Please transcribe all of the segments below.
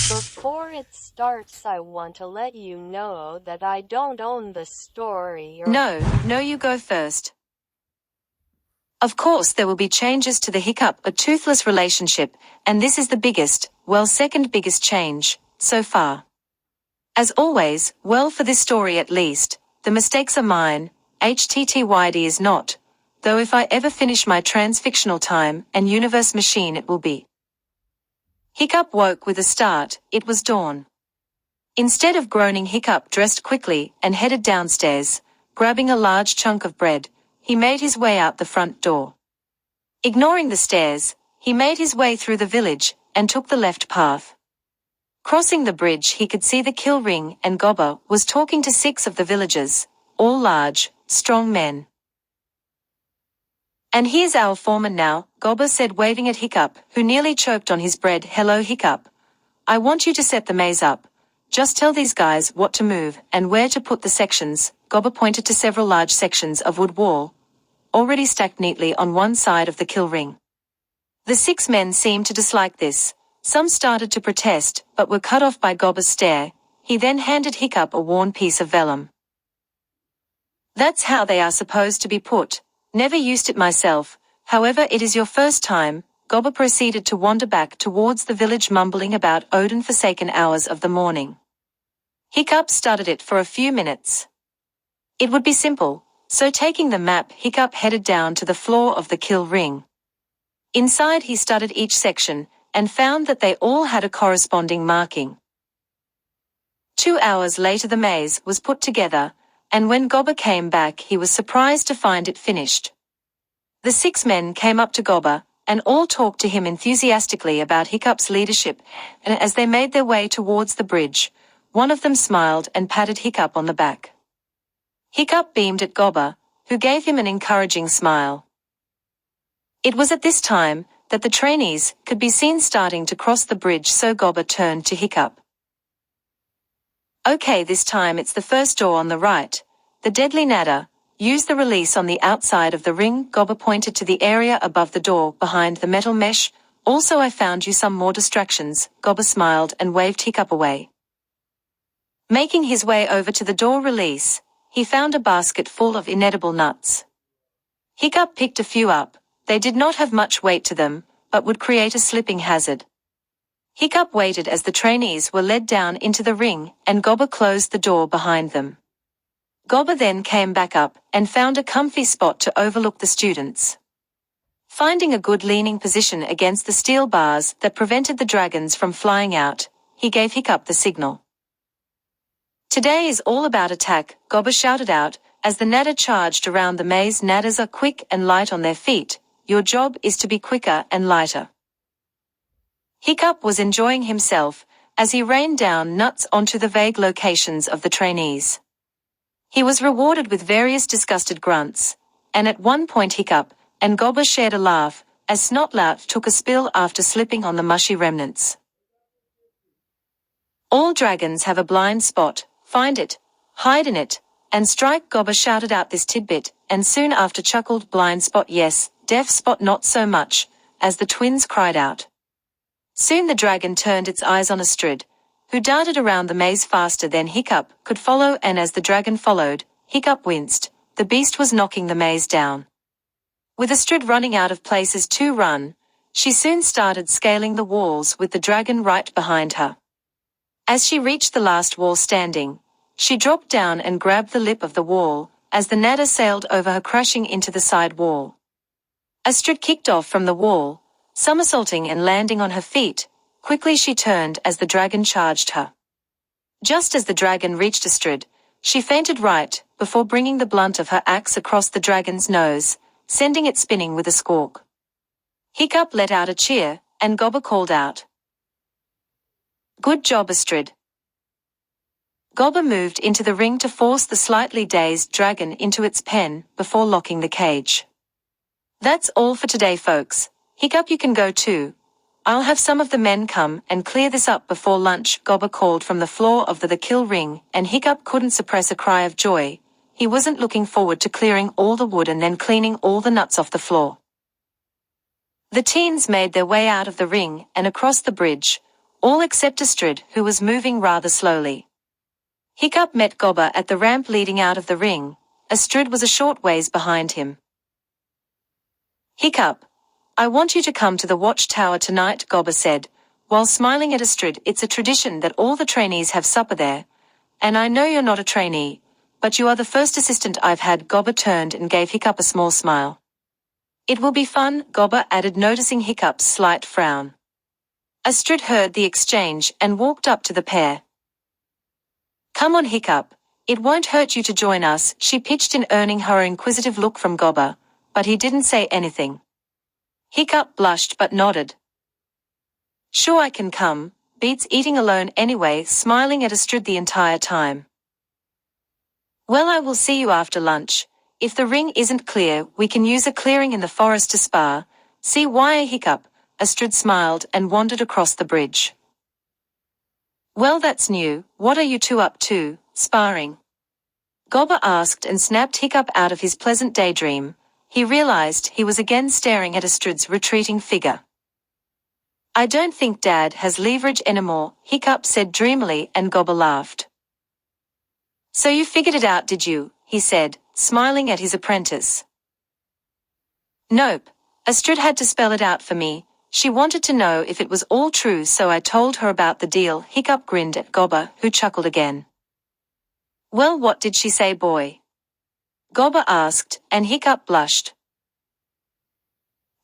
Before it starts, I want to let you know that I don't own the story or— No, you go first. Of course there will be changes to the Hiccup a toothless relationship, and this is the biggest, second biggest change, so far. As always, for this story at least, the mistakes are mine, HTTYD is not, though if I ever finish my transfictional time and universe machine it will be. Hiccup woke with a start, it was dawn. Instead of groaning, Hiccup dressed quickly and headed downstairs, grabbing a large chunk of bread. He made his way out the front door. Ignoring the stairs, he made his way through the village and took the left path. Crossing the bridge, he could see the kill ring, and Gobber was talking to 6 of the villagers, all large, strong men. "And here's our foreman now," Gobber said, waving at Hiccup, who nearly choked on his bread. "Hello, Hiccup. I want you to set the maze up. Just tell these guys what to move and where to put the sections." Gobber pointed to several large sections of wood wall, already stacked neatly on one side of the kill ring. The 6 men seemed to dislike this. Some started to protest, but were cut off by Gobber's stare. He then handed Hiccup a worn piece of vellum. "That's how they are supposed to be put. Never used it myself, however it is your first time." Gobber proceeded to wander back towards the village, mumbling about Odin forsaken hours of the morning. Hiccup studied it for a few minutes. It would be simple, so taking the map, Hiccup headed down to the floor of the kill ring. Inside he studied each section, and found that they all had a corresponding marking. 2 hours later the maze was put together, and when Gobber came back he was surprised to find it finished. The 6 men came up to Gobber, and all talked to him enthusiastically about Hiccup's leadership, and as they made their way towards the bridge, one of them smiled and patted Hiccup on the back. Hiccup beamed at Gobber, who gave him an encouraging smile. It was at this time that the trainees could be seen starting to cross the bridge, so Gobber turned to Hiccup. "Okay, this time it's the first door on the right, the deadly Nada. Use the release on the outside of the ring." Gobber pointed to the area above the door behind the metal mesh. "Also I found you some more distractions." Gobber smiled and waved Hiccup away. Making his way over to the door release, he found a basket full of inedible nuts. Hiccup picked a few up. They did not have much weight to them, but would create a slipping hazard. Hiccup waited as the trainees were led down into the ring, and Gobber closed the door behind them. Gobber then came back up and found a comfy spot to overlook the students. Finding a good leaning position against the steel bars that prevented the dragons from flying out, he gave Hiccup the signal. "Today is all about attack," Gobber shouted out, as the Nada charged around the maze. "Nadas are quick and light on their feet. Your job is to be quicker and lighter." Hiccup was enjoying himself as he rained down nuts onto the vague locations of the trainees. He was rewarded with various disgusted grunts, and at one point Hiccup and Gobber shared a laugh as Snotlout took a spill after slipping on the mushy remnants. "All dragons have a blind spot. Find it, hide in it, and strike." Gobber shouted out this tidbit, and soon after chuckled. "Blind spot yes, deaf spot not so much," as the twins cried out. Soon the dragon turned its eyes on Astrid, who darted around the maze faster than Hiccup could follow, and as the dragon followed, Hiccup winced. The beast was knocking the maze down. With Astrid running out of places to run, she soon started scaling the walls with the dragon right behind her. As she reached the last wall standing, she dropped down and grabbed the lip of the wall, as the Nada sailed over her, crashing into the side wall. Astrid kicked off from the wall, somersaulting and landing on her feet. Quickly she turned as the dragon charged her. Just as the dragon reached Astrid, she fainted right before bringing the blunt of her axe across the dragon's nose, sending it spinning with a squawk. Hiccup let out a cheer, and Gobber called out, "Good job, Astrid." Gobber moved into the ring to force the slightly dazed dragon into its pen before locking the cage. "That's all for today, folks. Hiccup, you can go too. I'll have some of the men come and clear this up before lunch," Gobber called from the floor of the kill ring, and Hiccup couldn't suppress a cry of joy. He wasn't looking forward to clearing all the wood and then cleaning all the nuts off the floor. The teens made their way out of the ring and across the bridge, all except Astrid, who was moving rather slowly. Hiccup met Gobber at the ramp leading out of the ring. Astrid was a short ways behind him. "Hiccup, I want you to come to the watchtower tonight," Gobber said, while smiling at Astrid. "It's a tradition that all the trainees have supper there. And I know you're not a trainee, but you are the first assistant I've had." Gobber turned and gave Hiccup a small smile. "It will be fun," Gobber added, noticing Hiccup's slight frown. Astrid heard the exchange and walked up to the pair. "Come on, Hiccup, it won't hurt you to join us," she pitched in, earning her inquisitive look from Gobber, but he didn't say anything. Hiccup blushed but nodded. "Sure, I can come, beats eating alone anyway," smiling at Astrid the entire time. "Well, I will see you after lunch. If the ring isn't clear, we can use a clearing in the forest to spar. See why?" Hiccup. Astrid smiled and wandered across the bridge. "Well, that's new. What are you two up to, sparring?" Gobber asked and snapped Hiccup out of his pleasant daydream. He realized he was again staring at Astrid's retreating figure. "I don't think Dad has leverage anymore," Hiccup said dreamily, and Gobber laughed. "So you figured it out, did you?" he said, smiling at his apprentice. "Nope. Astrid had to spell it out for me. She wanted to know if it was all true, so I told her about the deal." Hiccup grinned at Gobber, who chuckled again. "Well, what did she say, boy?" Gobber asked, and Hiccup blushed.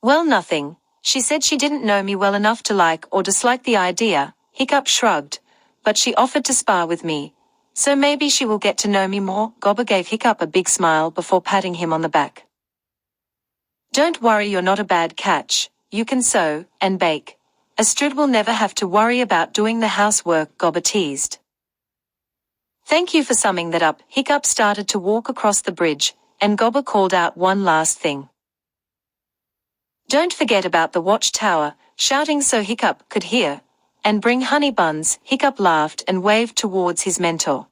"Well, nothing. She said she didn't know me well enough to like or dislike the idea." Hiccup shrugged. "But she offered to spar with me. So maybe she will get to know me more." Gobber gave Hiccup a big smile before patting him on the back. "Don't worry, you're not a bad catch. You can sew and bake. Astrid will never have to worry about doing the housework," Gobber teased. "Thank you for summing that up." Hiccup started to walk across the bridge, and Gobber called out one last thing. "Don't forget about the watchtower," shouting so Hiccup could hear. "And bring honey buns." Hiccup laughed and waved towards his mentor.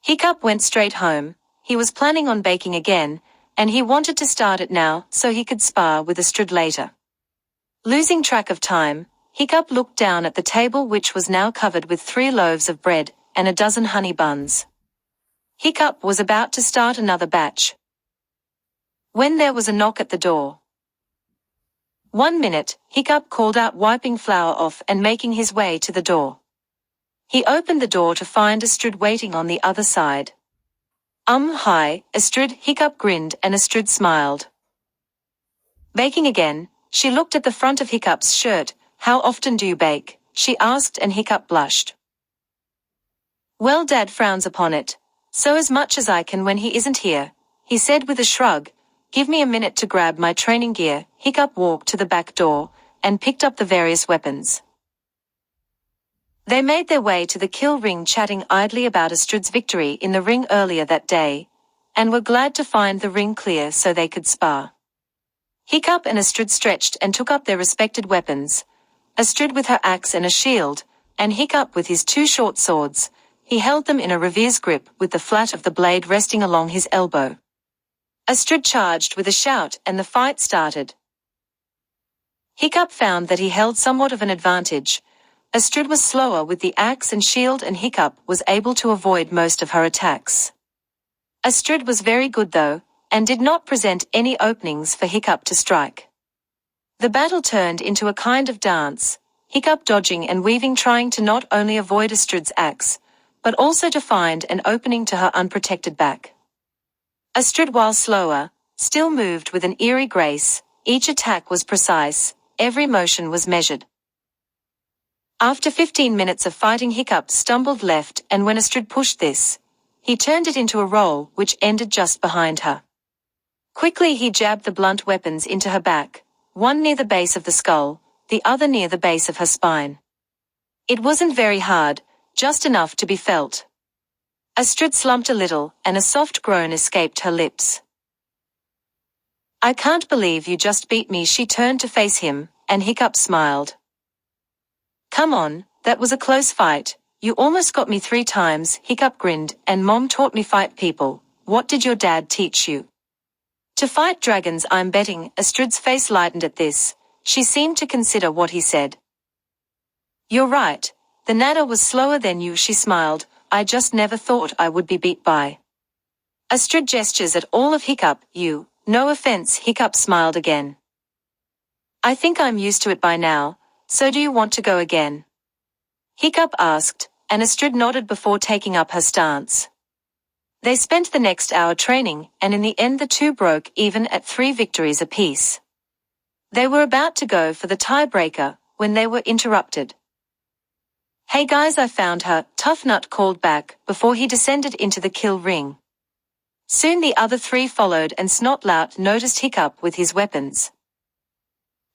Hiccup went straight home. He was planning on baking again, and he wanted to start it now so he could spar with Astrid later. Losing track of time, Hiccup looked down at the table, which was now covered with 3 loaves of bread and a dozen honey buns. Hiccup was about to start another batch when there was a knock at the door. "1 minute," Hiccup called out, wiping flour off and making his way to the door. He opened the door to find Astrid waiting on the other side. Hi, Astrid." Hiccup grinned and Astrid smiled. "Baking again?" She looked at the front of Hiccup's shirt. "How often do you bake?" she asked, and Hiccup blushed. "Well, Dad frowns upon it, so as much as I can when he isn't here," he said with a shrug. "Give me a minute to grab my training gear." Hiccup walked to the back door and picked up the various weapons. They made their way to the kill ring, chatting idly about Astrid's victory in the ring earlier that day, and were glad to find the ring clear so they could spar. Hiccup and Astrid stretched and took up their respected weapons, Astrid with her axe and a shield, and Hiccup with his 2 short swords. He held them in a revere's grip, with the flat of the blade resting along his elbow. Astrid charged with a shout, and the fight started. Hiccup found that he held somewhat of an advantage. Astrid was slower with the axe and shield, and Hiccup was able to avoid most of her attacks. Astrid was very good though, and did not present any openings for Hiccup to strike. The battle turned into a kind of dance, Hiccup dodging and weaving, trying to not only avoid Astrid's axe, but also to find an opening to her unprotected back. Astrid, while slower, still moved with an eerie grace. Each attack was precise, every motion was measured. After 15 minutes of fighting, Hiccup stumbled left, and when Astrid pushed this, he turned it into a roll, which ended just behind her. Quickly he jabbed the blunt weapons into her back, one near the base of the skull, the other near the base of her spine. It wasn't very hard, just enough to be felt. Astrid slumped a little, and a soft groan escaped her lips. "I can't believe you just beat me." She turned to face him, and Hiccup smiled. "Come on, that was a close fight. You almost got me 3 times. Hiccup grinned. "And Mom taught me fight people. What did your dad teach you?" To fight dragons, I'm betting. Astrid's face lightened at this. She seemed to consider what he said. You're right. The Nada was slower than you, she smiled. I just never thought I would be beat by. Astrid gestures at all of Hiccup. You. No offense, Hiccup smiled again. I think I'm used to it by now, so do you want to go again? Hiccup asked, and Astrid nodded before taking up her stance. They spent the next hour training, and in the end the two broke even at 3 victories apiece. They were about to go for the tiebreaker, when they were interrupted. Hey guys, I found her, Tough Nut called back, before he descended into the kill ring. Soon the other 3 followed and Snotlout noticed Hiccup with his weapons.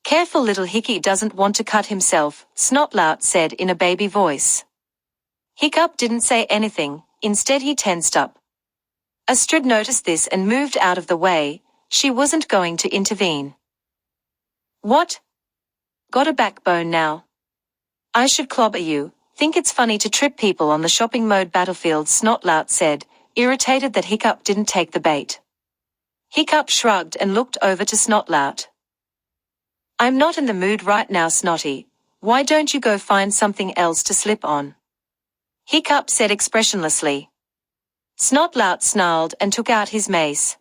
Careful, little Hickey doesn't want to cut himself, Snotlout said in a baby voice. Hiccup didn't say anything, instead he tensed up. Astrid noticed this and moved out of the way. She wasn't going to intervene. What? Got a backbone now? I should clobber you. Think it's funny to trip people on the shopping mode battlefield, Snotlout said, irritated that Hiccup didn't take the bait. Hiccup shrugged and looked over to Snotlout. I'm not in the mood right now, Snotty. Why don't you go find something else to slip on? Hiccup said expressionlessly. Snotlout snarled and took out his mace.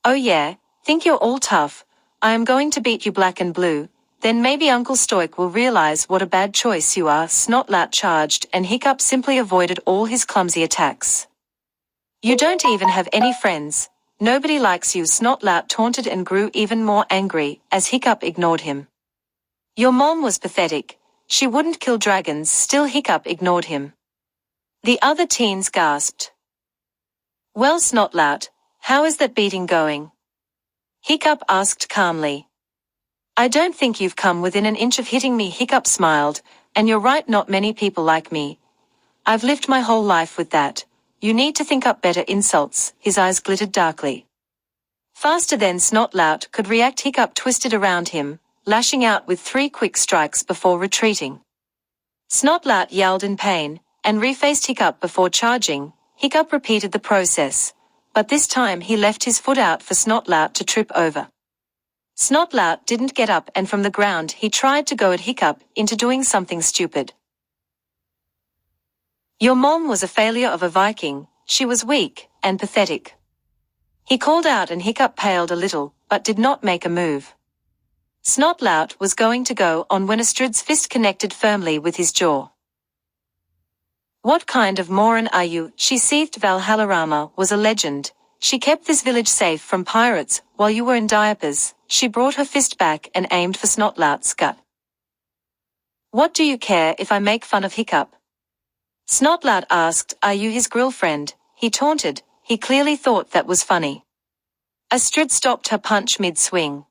Oh yeah, think you're all tough. I am going to beat you black and blue. Then maybe Uncle Stoic will realize what a bad choice you are, Snotlout charged, and Hiccup simply avoided all his clumsy attacks. You don't even have any friends. Nobody likes you, Snotlout taunted and grew even more angry, as Hiccup ignored him. Your mom was pathetic. She wouldn't kill dragons, still Hiccup ignored him. The other teens gasped. Well, Snotlout, how is that beating going? Hiccup asked calmly. I don't think you've come within an inch of hitting me, Hiccup smiled, and you're right, not many people like me. I've lived my whole life with that. You need to think up better insults, his eyes glittered darkly. Faster than Snotlout could react, Hiccup twisted around him, lashing out with 3 quick strikes before retreating. Snotlout yelled in pain, and refaced Hiccup before charging. Hiccup repeated the process, but this time he left his foot out for Snotlout to trip over. Snotlout didn't get up, and from the ground he tried to go at Hiccup into doing something stupid. Your mom was a failure of a Viking. She was weak and pathetic. He called out, and Hiccup paled a little, but did not make a move. Snotlout was going to go on when Astrid's fist connected firmly with his jaw. What kind of moron are you? She seethed. Valhallarama was a legend. She kept this village safe from pirates while you were in diapers. She brought her fist back and aimed for Snotlout's gut. What do you care if I make fun of Hiccup? Snotlout asked. Are you his girlfriend? He taunted. He clearly thought that was funny. Astrid stopped her punch mid-swing.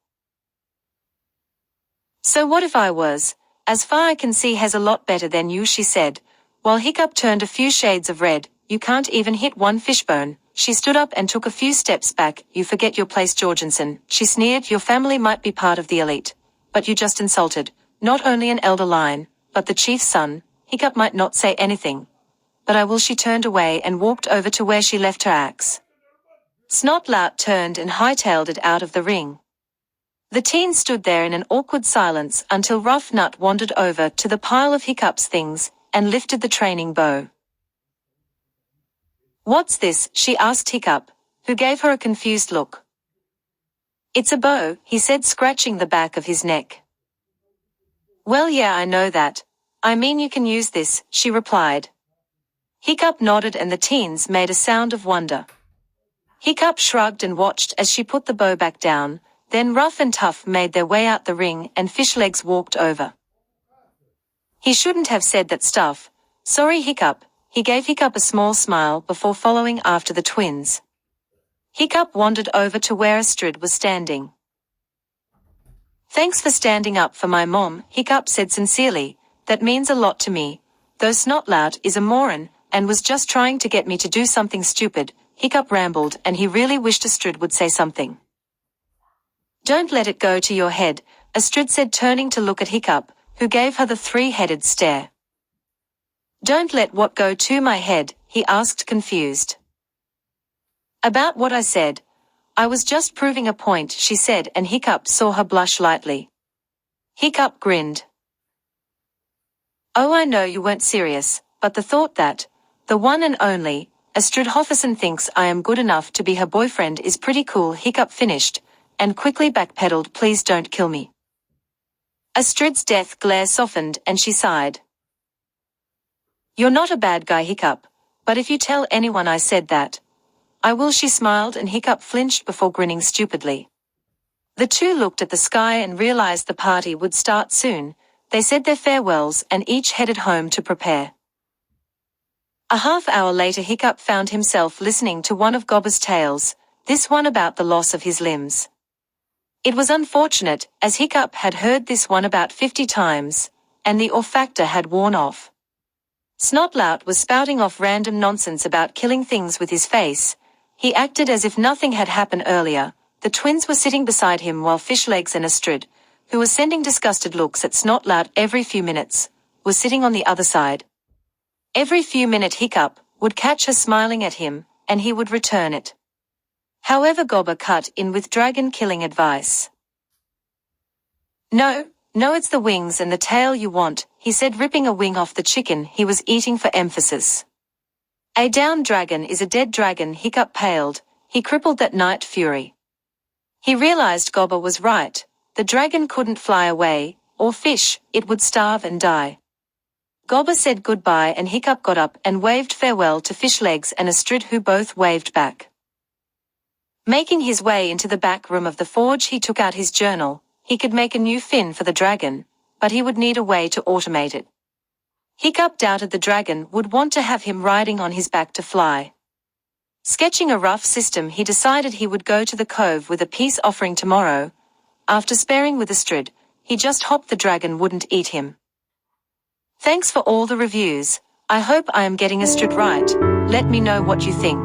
So what if I was? As far I can see, has a lot better than you, she said, while Hiccup turned a few shades of red. You can't even hit one fishbone. She stood up and took a few steps back. You forget your place, Jorgensen, she sneered. Your family might be part of the elite, but you just insulted not only an elder line, but the chief's son. Hiccup might not say anything, but I will. She turned away and walked over to where she left her axe. Snotlout turned and hightailed it out of the ring. The teen stood there in an awkward silence until Rough Nut wandered over to the pile of Hiccup's things and lifted the training bow. What's this? She asked Hiccup, who gave her a confused look. It's a bow, he said, scratching the back of his neck. Well, yeah, I know that. I mean, you can use this, she replied. Hiccup nodded and the teens made a sound of wonder. Hiccup shrugged and watched as she put the bow back down. Then Rough and Tough made their way out the ring and Fishlegs walked over. He shouldn't have said that stuff. Sorry, Hiccup. He gave Hiccup a small smile before following after the twins. Hiccup wandered over to where Astrid was standing. Thanks for standing up for my mom, Hiccup said sincerely. That means a lot to me. Though Snotlout is a moron and was just trying to get me to do something stupid, Hiccup rambled, and he really wished Astrid would say something. Don't let it go to your head, Astrid said, turning to look at Hiccup, who gave her the 3-headed stare. Don't let what go to my head? He asked, confused. About what I said. I was just proving a point, she said, and Hiccup saw her blush lightly. Hiccup grinned. Oh, I know you weren't serious, but the thought that the one and only Astrid Hofferson thinks I am good enough to be her boyfriend is pretty cool, Hiccup finished, and quickly backpedaled. Please don't kill me. Astrid's death glare softened and she sighed. You're not a bad guy, Hiccup, but if you tell anyone I said that, I will. She smiled and Hiccup flinched before grinning stupidly. The two looked at the sky and realized the party would start soon. They said their farewells and each headed home to prepare. A half-hour later, Hiccup found himself listening to one of Gobba's tales, this one about the loss of his limbs. It was unfortunate, as Hiccup had heard this one about 50 times, and the awe factor had worn off. Snotlout was spouting off random nonsense about killing things with his face. He acted as if nothing had happened earlier. The twins were sitting beside him while Fishlegs and Astrid, who was sending disgusted looks at Snotlout every few minutes, was sitting on the other side. Every few minutes Hiccup would catch her smiling at him, and he would return it. However, Gobba cut in with dragon-killing advice. No, it's the wings and the tail you want, he said, ripping a wing off the chicken he was eating for emphasis. A downed dragon is a dead dragon, Hiccup paled, he crippled that night fury. He realized Gobba was right, the dragon couldn't fly away, or fish, it would starve and die. Gobba said goodbye and Hiccup got up and waved farewell to Fishlegs and Astrid, who both waved back. Making his way into the back room of the forge, he took out his journal. He could make a new fin for the dragon, but he would need a way to automate it. Hiccup doubted the dragon would want to have him riding on his back to fly. Sketching a rough system, he decided he would go to the cove with a peace offering tomorrow. After sparring with Astrid, he just hoped the dragon wouldn't eat him. Thanks for all the reviews. I hope I am getting Astrid right. Let me know what you think.